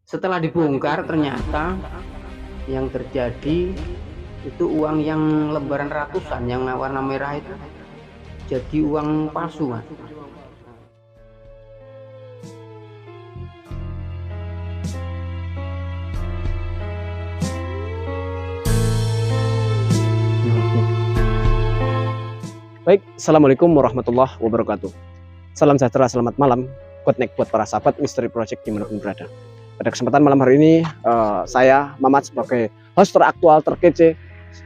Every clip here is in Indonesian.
Setelah dibongkar ternyata yang terjadi itu uang yang lembaran ratusan yang warna merah itu jadi uang palsu, Mas. Baik, Assalamualaikum warahmatullahi wabarakatuh. Salam sejahtera, selamat malam. Good night buat para sahabat Misteri Project dimanapun berada. Pada kesempatan malam hari ini, saya Mamat sebagai host teraktual, terkece,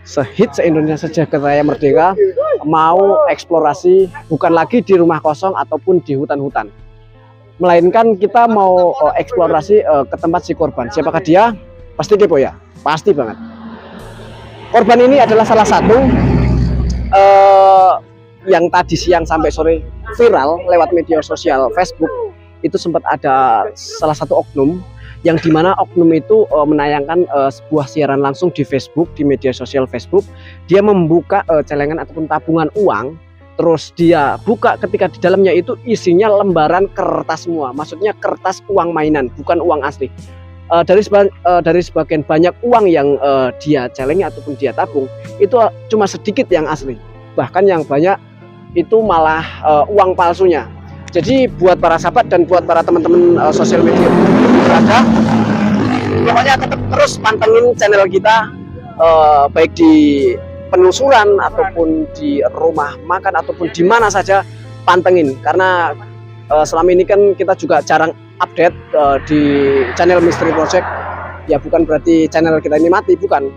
sehit se-Indonesia Jagat Raya Merdeka, mau eksplorasi bukan lagi di rumah kosong ataupun di hutan-hutan, melainkan kita mau eksplorasi ke tempat si korban. Siapakah dia? Pasti kepo ya? Pasti banget. Korban ini adalah salah satu yang tadi siang sampai sore viral lewat media sosial Facebook. Itu sempat ada salah satu oknum yang dimana oknum itu menayangkan sebuah siaran langsung di Facebook, di media sosial Facebook. Dia membuka celengan ataupun tabungan uang, terus dia buka, ketika di dalamnya itu isinya lembaran kertas semua, maksudnya kertas uang mainan, bukan uang asli. Dari sebagian banyak uang yang dia celengi ataupun dia tabung, itu cuma sedikit yang asli, bahkan yang banyak itu malah uang palsunya. Jadi buat para sahabat dan buat para teman-teman sosial media berada, pokoknya tetap terus pantengin channel kita, baik di penelusuran ataupun di rumah makan ataupun di mana saja, pantengin, karena selama ini kan kita juga jarang update di channel Misteri Project. Ya bukan berarti channel kita ini mati, bukan,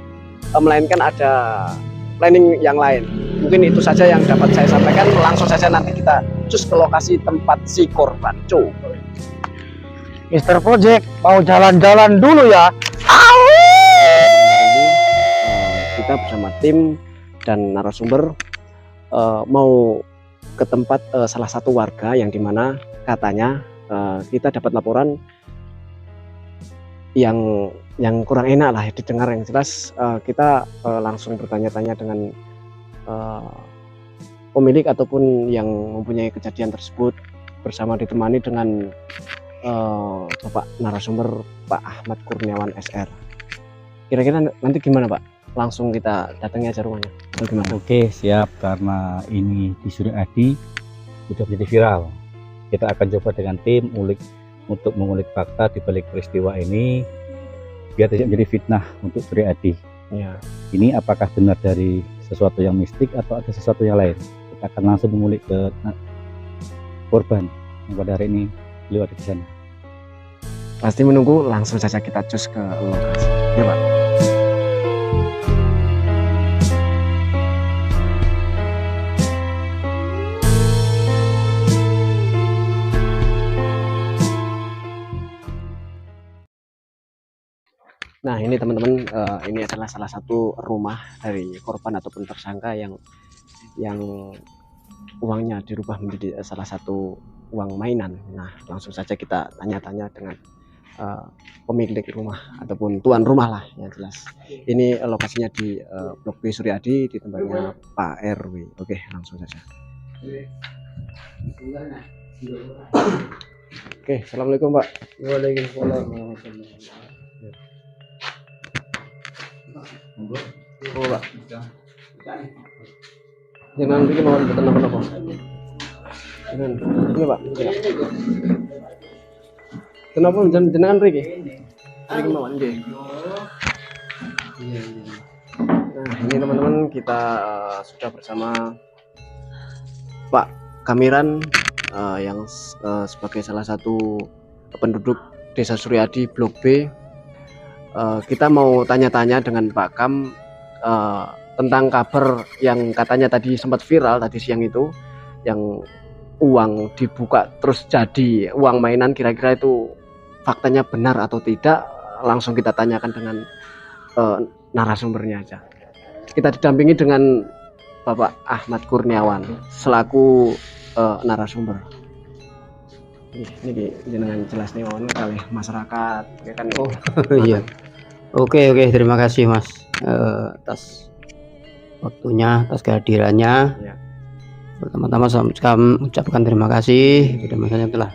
melainkan ada planning yang lain. Mungkin itu saja yang dapat saya sampaikan. Langsung saja nanti kita cus ke lokasi tempat si korban. Mr. Project mau jalan-jalan dulu ya. Kita bersama tim dan narasumber mau ke tempat salah satu warga yang dimana katanya kita dapat laporan yang kurang enak lah didengar. Yang jelas kita langsung bertanya-tanya dengan pemilik ataupun yang mempunyai kejadian tersebut, bersama ditemani dengan Bapak narasumber Pak Ahmad Kurniawan SR. Kira-kira nanti gimana Pak? Langsung kita datangi aja rumahnya atau gimana? Oke, siap. Karena ini di Suryadi sudah menjadi viral, kita akan coba dengan tim untuk mengulik fakta di balik peristiwa ini biar tidak menjadi fitnah untuk Suryadi. Ya. Ini apakah benar dari sesuatu yang mistik atau ada sesuatu yang lain? Kita akan langsung mengulik ke korban yang pada hari ini beliau ada di sana. Pasti menunggu, langsung saja kita cus ke lokasi. Ya Pak. Nah ini teman-teman, ini adalah salah satu rumah dari korban ataupun tersangka yang uangnya dirubah menjadi salah satu uang mainan. Nah langsung saja kita tanya-tanya dengan pemilik rumah ataupun tuan rumah lah yang jelas. Ini lokasinya di Blok B Suryadi, di tempatnya Pak RW. Oke, langsung saja. Oke, assalamualaikum Pak. Waalaikumsalam. Oh Pak, jangan bikin mohon kenapa-napa. Ini Pak, kenapa jenengan Riki? Riki mawon nggih. Nah, ini teman-teman, kita sudah bersama Pak Kamiran yang sebagai salah satu penduduk Desa Suryadi Blok B. Kita mau tanya-tanya dengan Pak Kam tentang kabar yang katanya tadi sempat viral tadi siang itu, yang uang dibuka terus jadi uang mainan. Kira-kira itu faktanya benar atau tidak? Langsung kita tanyakan dengan narasumbernya aja. Kita didampingi dengan Bapak Ahmad Kurniawan selaku narasumber. Ini jenengan jelas nih kali masyarakat ya kan. Oh iya. Oke, terima kasih Mas atas waktunya, atas kehadirannya. Ya. Pertama-tama saya ucapkan terima kasih kepada Mas yang telah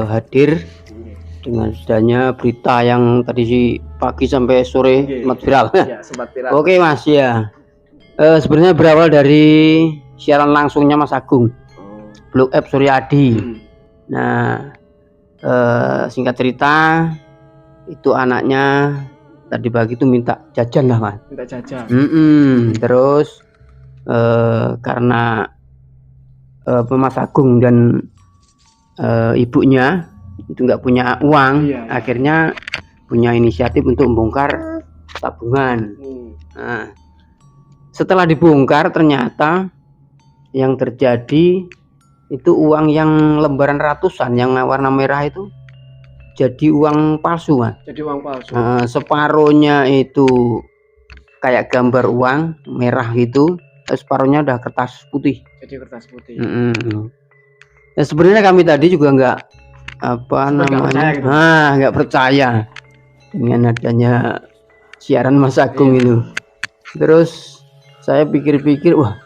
hadir dengan adanya berita yang tadi pagi sampai sore sempat viral. Ya, sempat viral. Oke Mas ya. Sebenarnya berawal dari siaran langsungnya Mas Agung, Blok F Suryadi. Nah, singkat cerita itu anaknya tadi pagi itu minta jajan lah Mas. Minta jajan. Terus karena Mas Agung dan ibunya itu nggak punya uang, akhirnya punya inisiatif untuk membongkar tabungan. Nah, setelah dibongkar ternyata yang terjadi itu uang yang lembaran ratusan yang warna merah itu jadi uang palsu Mas. Jadi uang palsu. Separuhnya itu kayak gambar uang merah gitu, separuhnya udah kertas putih. Jadi kertas putih. Ya, sebenarnya kami tadi juga nggak nggak percaya dengan adanya siaran Mas Agung itu. Terus saya pikir-pikir, wah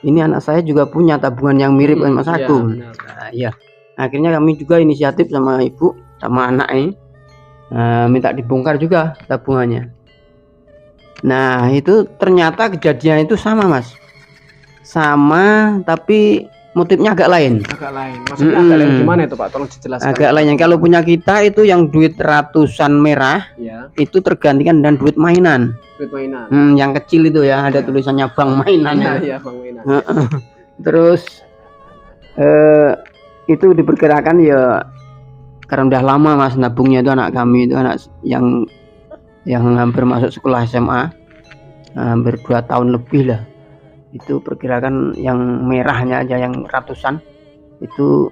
ini anak saya juga punya tabungan yang mirip dengan Mas Agung. Ya, akhirnya kami juga inisiatif sama ibu sama anak ini minta dibongkar juga tabungannya. Nah itu ternyata kejadian itu sama Mas, sama tapi motifnya agak lain. Maksudnya agak lain gimana itu Pak? Tolong dijelaskan. Agak lain. Kalau punya kita itu yang duit ratusan merah, itu tergantikan dengan duit mainan. Duit mainan. Yang kecil itu ya, ada tulisannya bank mainan. Iya, bank mainan. Terus itu diperkirakan ya karena udah lama Mas nabungnya itu anak kami itu anak yang hampir masuk sekolah SMA, hampir 2 tahun lebih lah. Itu perkirakan yang merahnya aja yang ratusan itu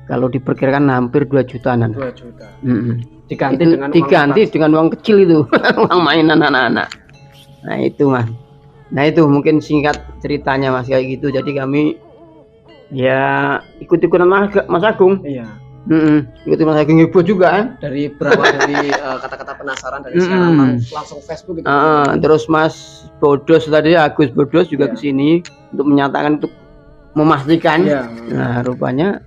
kalau diperkirakan hampir 2 jutaan. 2 juta. Diganti dengan uang kecil itu, uang mainan anak-anak. Nah itu Mas. Nah itu mungkin singkat ceritanya Mas kayak gitu. Jadi kami ya ikut-ikutan Mas Agung. Iya. Ikutin Mas Agung heboh juga kan. Dari berawal dari kata-kata penasaran dari siaran langsung Facebook gitu. Terus Mas Bodos tadi, Agus Bodos juga kesini untuk menyatakan, untuk memastikan. Nah rupanya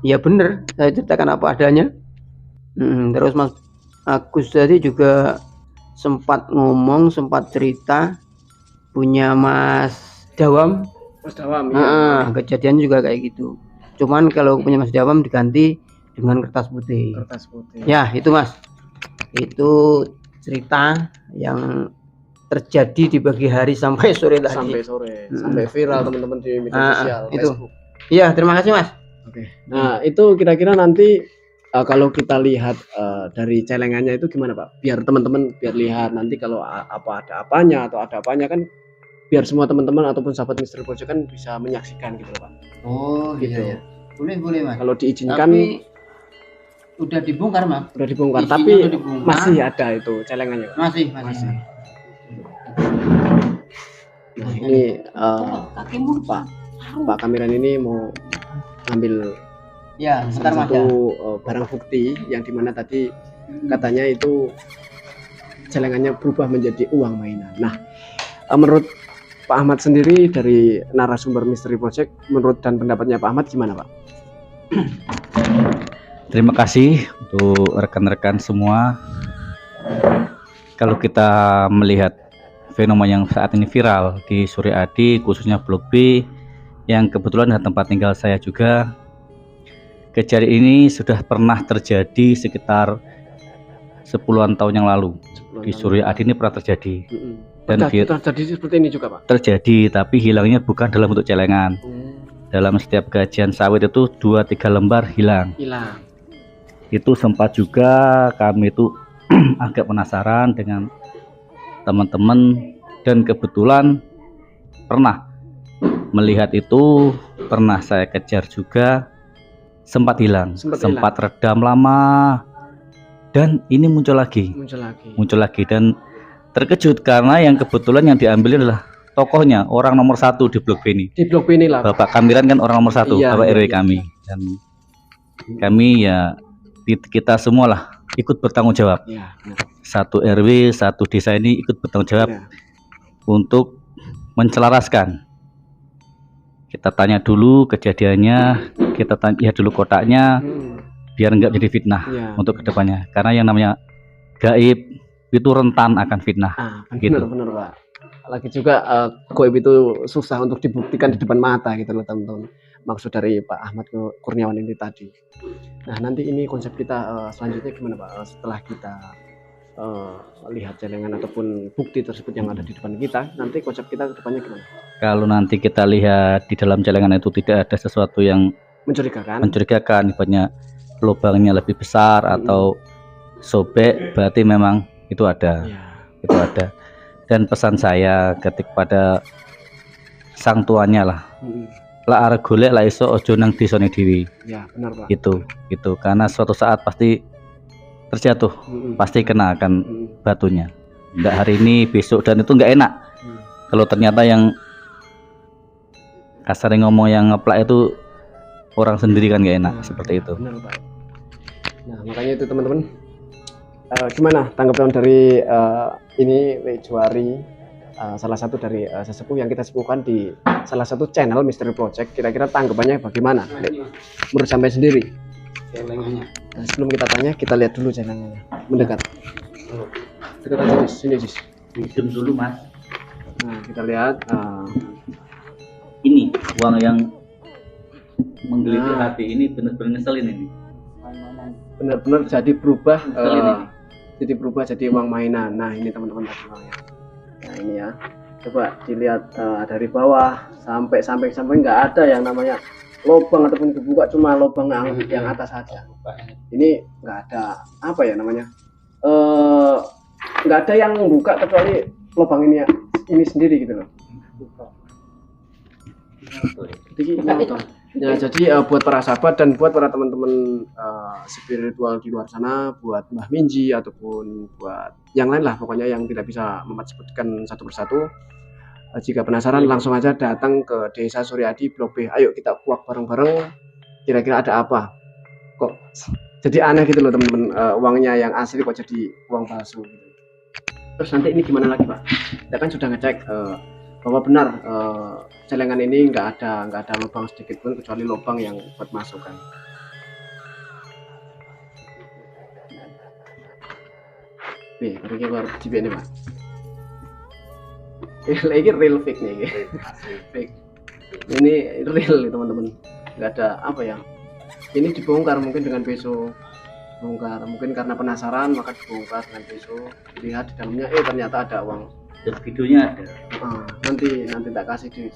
ya bener, saya ceritakan apa adanya. Terus Mas Agus tadi juga sempat ngomong, sempat cerita punya Mas Dawam. Kejadian juga kayak gitu. Cuman kalau punya Mas Dawam diganti dengan kertas putih. Ya itu Mas, itu cerita yang terjadi di pagi hari sampai sore tadi. Sampai viral teman-teman di media sosial Facebook. Iya, terima kasih Mas. Oke. Nah itu kira-kira nanti kalau kita lihat dari celengannya itu gimana Pak? Biar teman-teman biar lihat nanti kalau apa ada apanya atau ada apanya kan, biar semua teman-teman ataupun sahabat Misteri Pojok kan bisa menyaksikan gitu Pak. Oh gitu. Iya. Boleh Mas. Kalau diizinkan. Tapi udah dibongkar Mas. Udah dibongkar, tapi masih ada itu celengannya. Masih. Nah ini Pak Kamiran ini mau ngambil salah satu barang bukti yang dimana tadi katanya itu celengannya berubah menjadi uang mainan. Nah menurut Pak Ahmad sendiri dari narasumber Misteri Project, menurut dan pendapatnya Pak Ahmad gimana Pak? Terima kasih untuk rekan-rekan semua. Kalau kita melihat fenomena yang saat ini viral di Suryadi, khususnya Blok B, yang kebetulan adalah tempat tinggal saya juga, kejadian ini sudah pernah terjadi sekitar 10-an tahun yang lalu. Di Suryadi ini pernah terjadi. Dan terjadi seperti ini juga Pak? Terjadi, tapi hilangnya bukan dalam bentuk celengan. Dalam setiap gajian sawit itu 2-3 lembar hilang. Itu sempat juga kami itu agak penasaran dengan teman-teman, dan kebetulan pernah melihat itu, pernah saya kejar juga, sempat hilang, sempat redam lama, dan ini muncul lagi, dan terkejut karena yang kebetulan yang diambil adalah tokohnya, orang nomor 1 di Blok B ini. Di Blok B ini lah. Bapak Kamiran kan orang nomor 1, Bapak RW kami, dan kami ya kita semua lah ikut bertanggung jawab. Satu RW, satu desa ini ikut bertanggung jawab untuk mencelaraskan. Kita tanya dulu kejadiannya, kita tanya dulu kotaknya, biar nggak jadi fitnah untuk kedepannya, karena yang namanya gaib itu rentan akan fitnah. Benar, benar Pak. Lagi juga gaib itu susah untuk dibuktikan di depan mata gitu loh teman-teman. Maksud dari Pak Ahmad Kurniawan ini tadi. Nah nanti ini konsep kita selanjutnya gimana Pak, setelah kita lihat celengan ataupun bukti tersebut yang ada di depan kita, nanti konsep kita ke depannya gimana? Kalau nanti kita lihat di dalam celengan itu tidak ada sesuatu yang mencurigakan, ibaratnya lubangnya lebih besar atau sobek, berarti memang itu ada. Itu ada. Dan pesan saya kepada sang tuannya lah, la arep golek la iso ojo nang desane dhewe. Ya, benar Pak. Itu karena suatu saat pasti terjatuh, pasti kena akan batunya. Enggak hari ini, besok, dan itu enggak enak. Kalau ternyata yang kasar ngomong yang ngeplak itu orang sendiri kan enggak enak, seperti itu. Benar Pak. Nah makanya itu teman-teman, gimana tanggapan dari ini Juari, salah satu dari sesepuh yang kita sepuhkan di salah satu channel Misteri Project, kira-kira tanggapannya bagaimana menurut sampai sendiri? Celengannya. Nah, sebelum kita tanya, kita lihat dulu celengannya, mendekat. Dekat aja sini Jis. Zoom dulu Mas. Nah kita lihat ini uang yang menggelitik hati ini, benar-benar ngeselin ini. Benar-benar jadi berubah, jadi uang mainan. Nah ini teman-teman tadi uangnya. Nah ini ya, coba dilihat dari bawah sampai nggak ada yang namanya lubang ataupun kebuka, cuma lubang yang atas saja. Ini nggak ada apa ya namanya, nggak ada yang buka kecuali lubang ini sendiri gitu loh. Jadi buat para sahabat dan buat para teman-teman spiritual di luar sana, buat Mbah Minji ataupun buat yang lain lah pokoknya yang tidak bisa sebutkan satu persatu, jika penasaran langsung aja datang ke Desa Suryadi Blok B. Ayo kita kuak bareng-bareng, kira-kira ada apa kok jadi aneh gitu loh teman-teman, uangnya yang asli kok jadi uang palsu gitu. Terus nanti ini gimana lagi Pak? Kita kan sudah ngecek bahwa benar celengan ini nggak ada lubang sedikit pun kecuali lubang yang buat masukan. Nih, ini baru cibik ini Pak. Ini real fake nih, fake. Ini real teman-teman, nggak ada apa ya. Ini dibongkar mungkin dengan peso, bongkar mungkin karena penasaran maka dibongkar dengan peso. Lihat di dalamnya, ternyata ada uang. Dan videonya ada. Nanti tak kasih di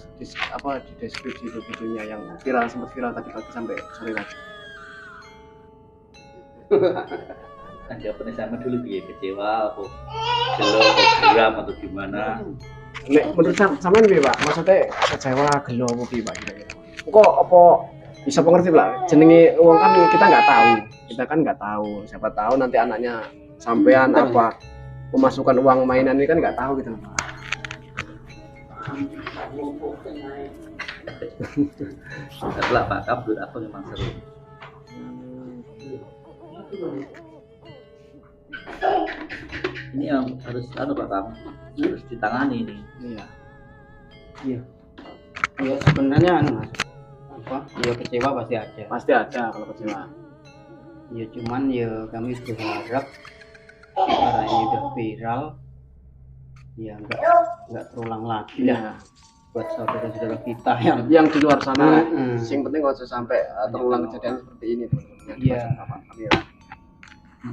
deskripsi itu videonya yang sempat viral tadi pagi sampai sore tadi. Kan jawabannya sama dulu, biar kecewa apa gelo geram atau gimana. Menurut sampean piye Pak? Maksudnya kecewa, gelo apa piye Pak kira-kira? Kok apa bisa pengerti lah, jenenge uang kan kita kan nggak tahu, siapa tahu nanti anaknya sampean apa pemasukan uang mainan ini kan nggak tahu gitu Pak. Setelah Pak Kabur apa memang seru. Ini yang harus Pak Kam, harus ditangani ini. Iya. Ya sebenarnya Mas, ya kecewa pasti ada kalau kecewa. Ya cuman ya kami berharap karena ini udah viral ya nggak terulang lagi ya buat saudara-saudara kita yang di luar sana. Yang penting nggak usah sampai terulang kejadian seperti ini. Iya.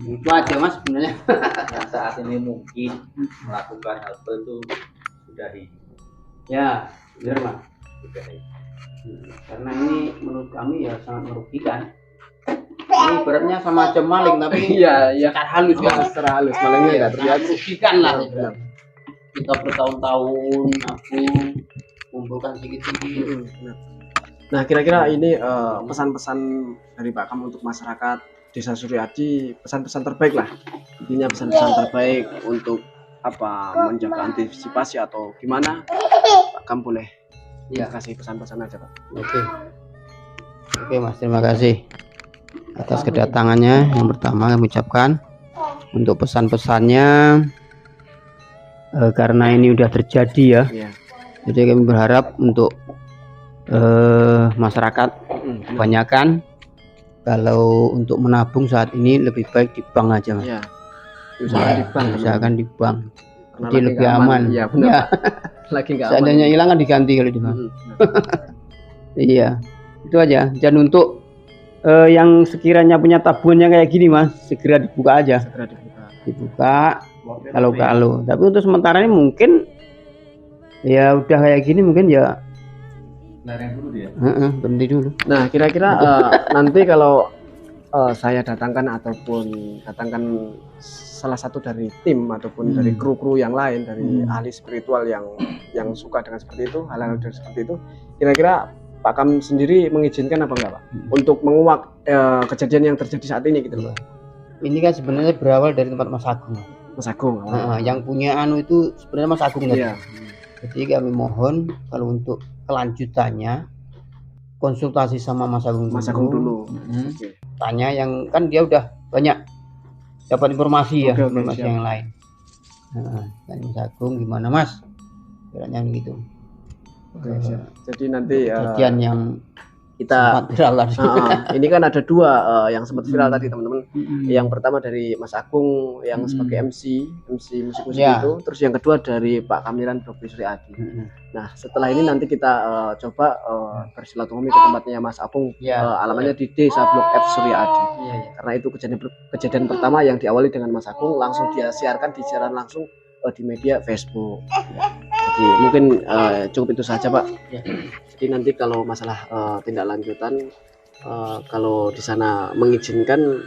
Itu aja Mas sebenarnya. Yang saat ini mungkin melakukan hal itu sudahi. Ya benar Mas. Karena ini menurut kami ya sangat merugikan. Ini beratnya sama aja maling tapi secara halus secara halus malingnya nggak terlihat, merugikan lah. Kita bertahun-tahun aku kumpulkan sedikit-sedikit. Nah kira-kira ini pesan-pesan dari Pak Kam untuk masyarakat Desa Suryadi, pesan-pesan terbaik lah, intinya pesan-pesan terbaik untuk apa, menjaga antisipasi atau gimana, Pak Kam boleh kasih pesan-pesan aja Pak. Oke Mas, terima kasih atas kedatangannya. Yang pertama kami ucapkan untuk pesan-pesannya, karena ini udah terjadi ya. Jadi kami berharap untuk masyarakat kebanyakan Kalau untuk menabung saat ini lebih baik di bank aja, Mas. Ya. Usahakan di bank. Usahakan di bank. Karena Jadi lagi lebih nggak aman. Iya benar. Ya. Lagi nggak aman. Seandainya hilang kan diganti kalau di bank. Iya, itu aja. Dan untuk yang sekiranya punya tabungan yang kayak gini, Mas, segera dibuka aja. Segera dibuka. Dibuka kalau. Tapi untuk sementara ini mungkin ya udah kayak gini mungkin ya berhenti dulu. Nah, kira-kira nanti kalau saya datangkan salah satu dari tim ataupun dari kru-kru yang lain, dari ahli spiritual yang suka dengan seperti itu, hal-hal seperti itu, kira-kira Pak Kam sendiri mengizinkan apa enggak, Pak? Untuk menguak kejadian yang terjadi saat ini gitu loh. Ini kan sebenarnya berawal dari tempat Mas Agung. Mas Agung. Yang punya itu sebenarnya Mas Agung tadi. Iya. Jadi kami mohon kalau untuk kelanjutannya konsultasi sama Mas Agung dulu. Okay. Tanya yang kan dia udah banyak dapat informasi informasi yang lain. Kan Mas Agung gimana Mas? Kiranya gitu. Jadi nanti kejadian yang kita viral ini kan ada dua yang sempat viral tadi teman-teman. Yang pertama dari Mas Agung yang sebagai MC musik-musik itu, terus yang kedua dari Pak Kamiran Dr. Suryadi. Nah setelah ini nanti kita coba bersilaturahmi ke tempatnya Mas Agung, alamatnya di Desa Blok F Suryadi. Karena itu kejadian pertama yang diawali dengan Mas Agung langsung dia siarkan di siaran langsung di media Facebook. Jadi mungkin cukup itu saja Pak. Jadi nanti kalau masalah tindak lanjutan kalau di sana mengizinkan,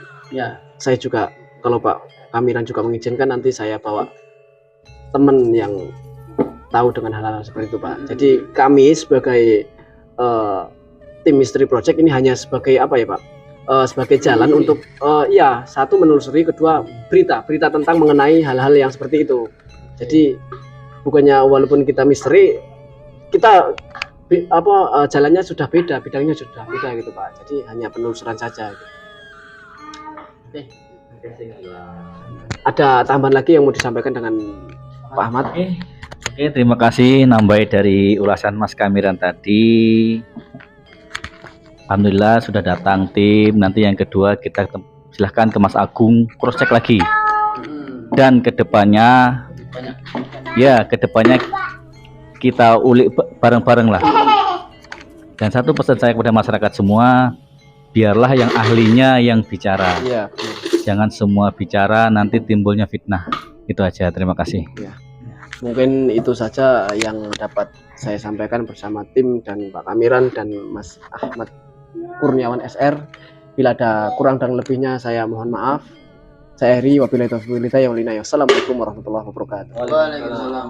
saya juga kalau Pak Kamiran juga mengizinkan, nanti saya bawa teman yang tahu dengan hal-hal seperti itu Pak. Jadi kami sebagai tim Misteri Project ini hanya sebagai apa ya Pak? Sebagai jalan untuk satu menelusuri, kedua berita tentang mengenai hal-hal yang seperti itu. Jadi bukannya walaupun kita misteri, kita jalannya sudah beda, bidangnya sudah beda gitu Pak. Jadi hanya penelusuran saja gitu. Ada tambahan lagi yang mau disampaikan dengan Pak Ahmad? Oke, terima kasih nambah dari ulasan Mas Kamiran tadi. Alhamdulillah sudah datang tim. Nanti yang kedua kita silahkan ke Mas Agung cross check lagi. Dan kedepannya kita ulik bareng-bareng lah. Dan satu pesan saya kepada masyarakat semua, biarlah yang ahlinya yang bicara. Jangan semua bicara, nanti timbulnya fitnah. Itu aja, terima kasih. Mungkin itu saja yang dapat saya sampaikan bersama tim dan Pak Kamiran dan Mas Ahmad Kurniawan SR. Bila ada kurang dan lebihnya saya mohon maaf. Saya Heri, wabillahi taufiq wal hidayah. Wassalamualaikum warahmatullahi wabarakatuh. Waalaikumsalam.